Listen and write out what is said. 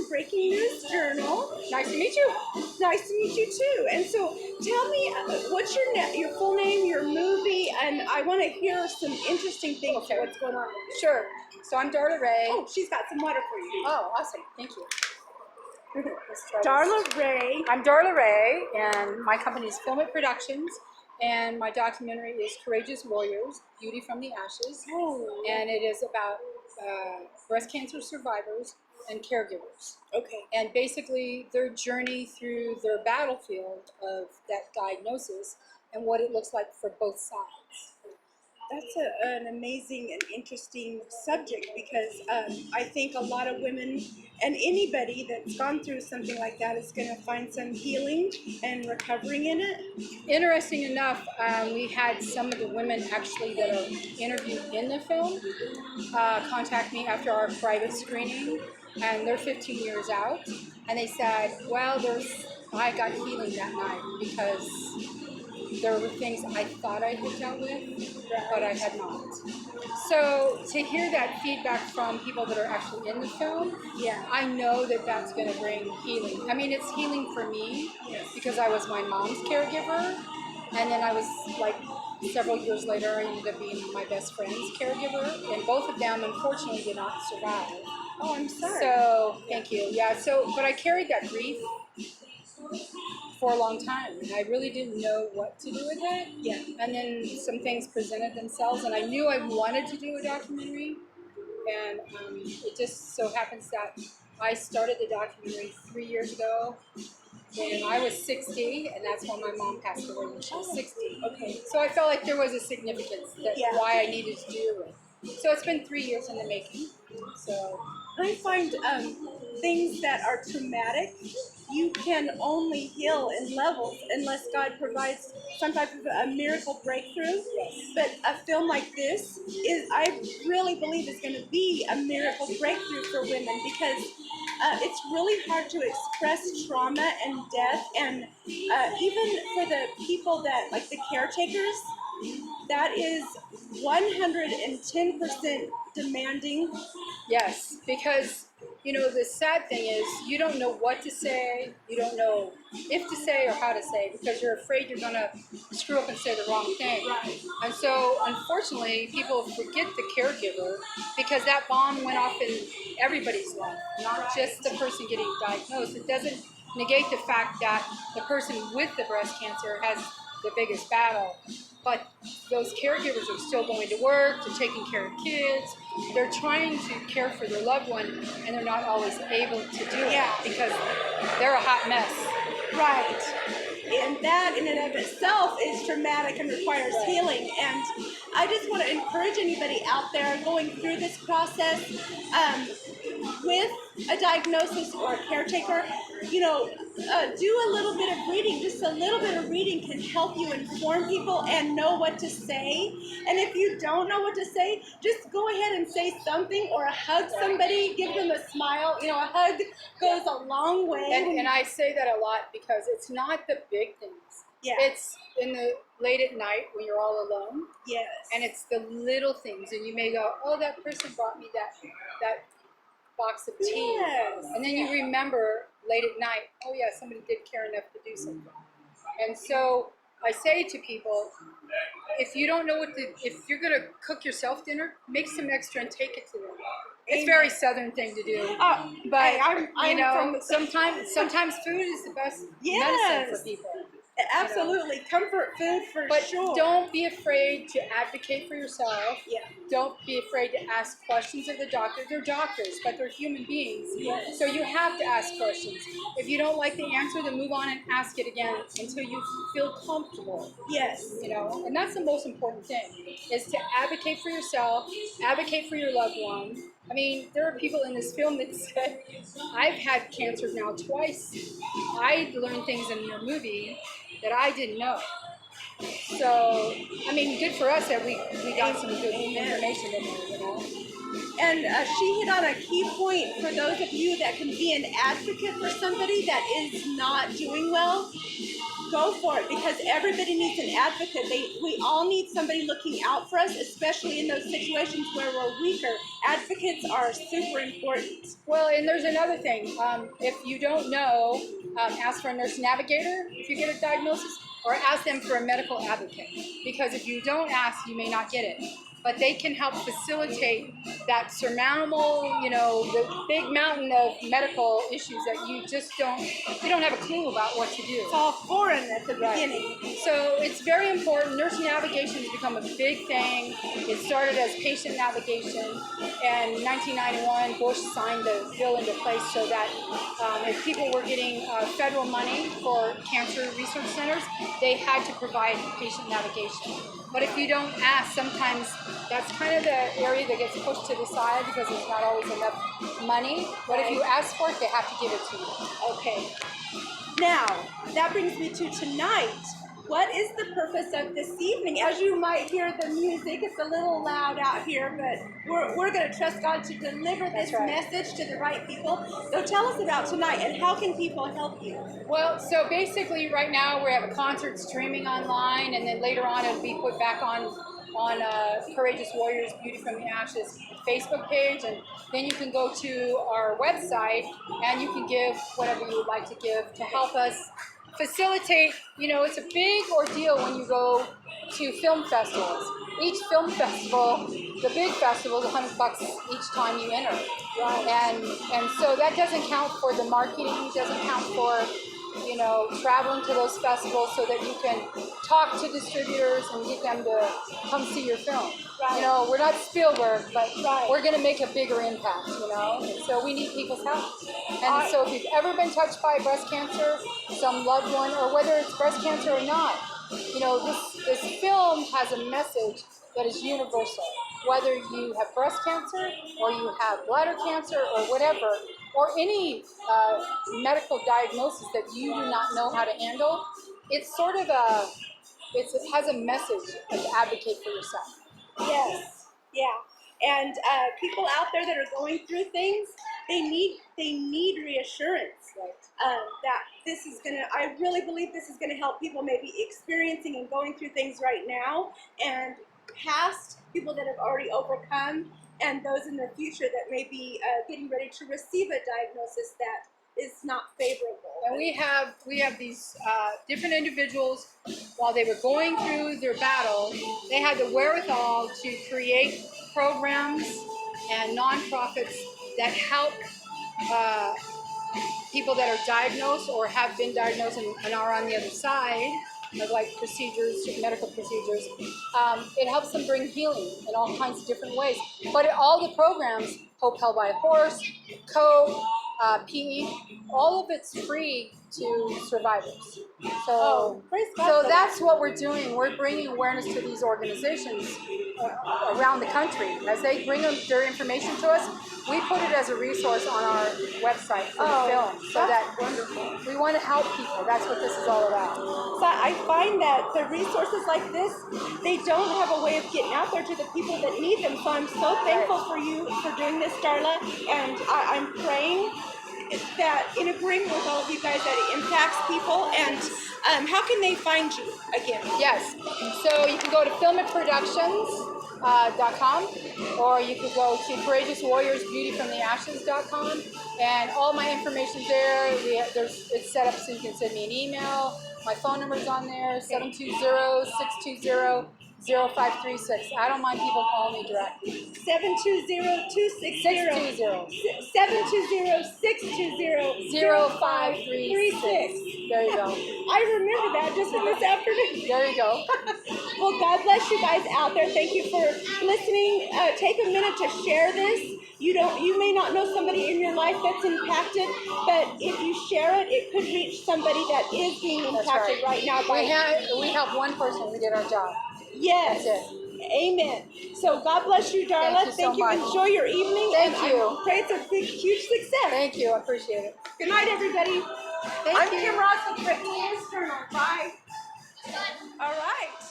Breaking News Journal. Nice to meet you. Nice to meet you too. And so, tell me, what's your full name, your movie, and I want to hear some interesting things. Okay. What's going on? Sure. So I'm Darla Rae. Oh, she's got some water for you. Oh, awesome. Thank you. Let's try Darla this. Rae. I'm Darla Rae, and my company is Film It Productions, and my documentary is Courageous Warriors, Beauty from the Ashes, and it is about breast cancer survivors and caregivers. Okay. And basically their journey through their battlefield of that diagnosis and what it looks like for both sides. That's an amazing and interesting subject because I think a lot of women and anybody that's gone through something like that is going to find some healing and recovering in it. Interesting enough, we had some of the women actually that are interviewed in the film contact me after our private screening, and they're 15 years out, and they said, well, I got healing that night because there were things I thought I had dealt with, but I had not. So to hear that feedback from people that are actually in the film, Yeah. I know that that's going to bring healing. I mean, it's healing for me because I was my mom's caregiver, and then I was like several years later, I ended up being my best friend's caregiver, and both of them unfortunately did not survive. Oh, I'm sorry. So thank you. Yeah. So, but I carried that grief for a long time, and I really didn't know what to do with it. Yeah. And then some things presented themselves, and I knew I wanted to do a documentary, and it just so happens that I started the documentary 3 years ago when I was 60, and that's when my mom passed away when she was 60. Okay. So I felt like there was a significance that why I needed to do it. So it's been 3 years in the making. So I find things that are traumatic, you can only heal in levels unless God provides some type of a miracle breakthrough. yes. But a film like this I really believe, is going to be a miracle breakthrough for women because it's really hard to express trauma and death, and even for the people that, like the caretakers, that is 110% demanding. Yes, because, you know, the sad thing is you don't know what to say, you don't know if to say or how to say, because you're afraid you're going to screw up and say the wrong thing. Right. And so, unfortunately, people forget the caregiver because that bomb went off in everybody's life, not just the person getting diagnosed. It doesn't negate the fact that the person with the breast cancer has the biggest battle. But those caregivers are still going to work, they're taking care of kids, they're trying to care for their loved one, and they're not always able to do it because they're a hot mess. Right. And that in and of itself is traumatic and requires healing. And I just want to encourage anybody out there going through this process with a diagnosis or a caretaker, you know, do a little bit of reading. Just a little bit of reading can help you inform people and know what to say. And if you don't know what to say, just go ahead and say something or hug somebody, give them a smile. You know, a hug goes a long way. And I say that a lot because it's not the big things. Yeah. It's in the late at night when you're all alone. Yes. And it's the little things. And you may go, oh, that person brought me that box of tea. Yes. And then you remember late at night, oh yeah, somebody did care enough to do something. And so I say to people, if you don't know if you're going to cook yourself dinner, make some extra and take it to them. It's a very Southern thing to do. But you know, sometimes food is the best medicine for people. Absolutely. You know? Comfort food for sure. But don't be afraid to advocate for yourself. Yeah. Don't be afraid to ask questions of the doctor. They're doctors, but they're human beings. Yes. So you have to ask questions. If you don't like the answer, then move on and ask it again until you feel comfortable. Yes. You know, and that's the most important thing, is to advocate for yourself, advocate for your loved one. I mean, there are people in this film that said, I've had cancer now twice. I learned things in your movie that I didn't know. So, I mean, good for us that we got some good information in there, you know. And she hit on a key point for those of you that can be an advocate for somebody that is not doing well. go for it, because everybody needs an advocate. We all need somebody looking out for us, especially in those situations where we're weaker. Advocates are super important. Well, and there's another thing. If you don't know, ask for a nurse navigator if you get a diagnosis, or ask them for a medical advocate. Because if you don't ask, you may not get it. But they can help facilitate that surmountable, the big mountain of medical issues that you don't have a clue about what to do. It's all foreign at the beginning. So it's very important. Nurse navigation has become a big thing. It started as patient navigation, and in 1991, Bush signed the bill into place so that if people were getting federal money for cancer research centers, they had to provide patient navigation. But if you don't ask, sometimes that's kind of the area that gets pushed to the side because there's not always enough money. But if you ask for it, they have to give it to you. Okay. Now, that brings me to tonight. What is the purpose of this evening? As you might hear the music, it's a little loud out here, but we're going to trust God to deliver this message to the right people. So tell us about tonight, and how can people help you? Well, so basically right now we have a concert streaming online, and then later on it'll be put back on Courageous Warriors Beauty from the Ashes Facebook page, and then you can go to our website and you can give whatever you would like to give to help us facilitate. It's a big ordeal when you go to film festivals. Each film festival, the big festival, is $100 each time you enter. Right. And so that doesn't count for the marketing, doesn't count for traveling to those festivals so that you can talk to distributors and get them to come see your film. Right. We're not Spielberg, but we're going to make a bigger impact, And so we need people's help. And so if you've ever been touched by breast cancer, some loved one, or whether it's breast cancer or not, this film has a message that is universal. Whether you have breast cancer or you have bladder cancer or whatever, or any medical diagnosis that you do not know how to handle, it's sort of it has a message to advocate for yourself. Yes, yeah. And people out there that are going through things, they need reassurance. Right. That this is I really believe this is gonna help people maybe experiencing and going through things right now, and past people that have already overcome, and those in the future that may be getting ready to receive a diagnosis that is not favorable. And we have these different individuals, while they were going through their battle, they had the wherewithal to create programs and nonprofits that help people that are diagnosed or have been diagnosed and are on the other side of procedures, medical procedures. It helps them bring healing in all kinds of different ways. But all the programs, Hope Held by a Horse, COPE, PE, all of it's free to survivors. So that's what we're doing. We're bringing awareness to these organizations around the country. As they bring their information to us, we put it as a resource on our website for the film. So that's wonderful. We want to help people. That's what this is all about. So I find that the resources like this, they don't have a way of getting out there to the people that need them. So I'm so thankful for you for doing this, Darla, and I'm praying that in agreement with all of you guys that it impacts people. And how can they find you again? Yes, so you can go to filmitproductions.com, or you could go to courageouswarriorsbeautyfromtheashes.com, and all my information's there. It's set up so you can send me an email. My phone number's on there, 720-620-0536. I don't mind people calling me direct. 720-620-0536. There you go. I remember that just from this afternoon. There you go. Well, God bless you guys out there. Thank you for listening. Take a minute to share this. You may not know somebody in your life that's impacted, but if you share it, it could reach somebody that is being impacted right now. We help one person, we did our job. Yes. That's it. Amen. So God bless you, Darla. Thank you so much. Enjoy your evening. Thank you. I pray it's a big, huge success. Thank you. I appreciate it. Good night, everybody. I'm Kym RoX with Kym's Journal. Bye. All right.